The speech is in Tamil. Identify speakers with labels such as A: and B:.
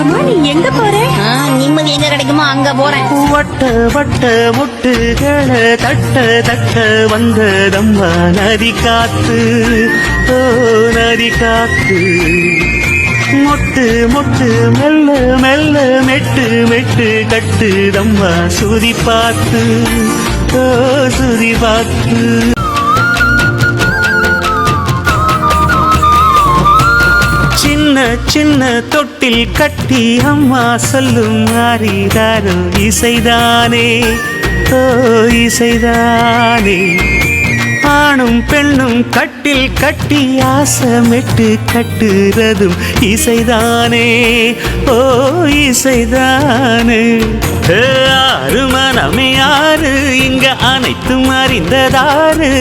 A: அம்மா நீ எங்க போற?
B: நிம்மதி எங்க கிடைக்குமோ அங்க போறேன்.
C: வட்ட வட்ட முட்டுகளை தட்ட தட்ட வந்ததம்மா நதி காத்து, ஓ நதி காத்து. மொட்டு மொட்டு மெல்ல மெல்ல மெட்டு மெட்டு கட்டுதம்மா சுதி பார்த்து, ஓ சுதி பார்த்து. சின்ன சின்ன தொட்டில் கட்டி அம்மா சொல்லும் மாறிதாரோ இசைதானே, ஓ இசைதானே. ஆணும் பெண்ணும் கட்டில் கட்டி ஆசமிட்டு கட்டுறதும் இசைதானே, ஓ இசைதானே. ஆறு மனமே யாரு இங்க அனைத்தும் அறிந்ததாரு.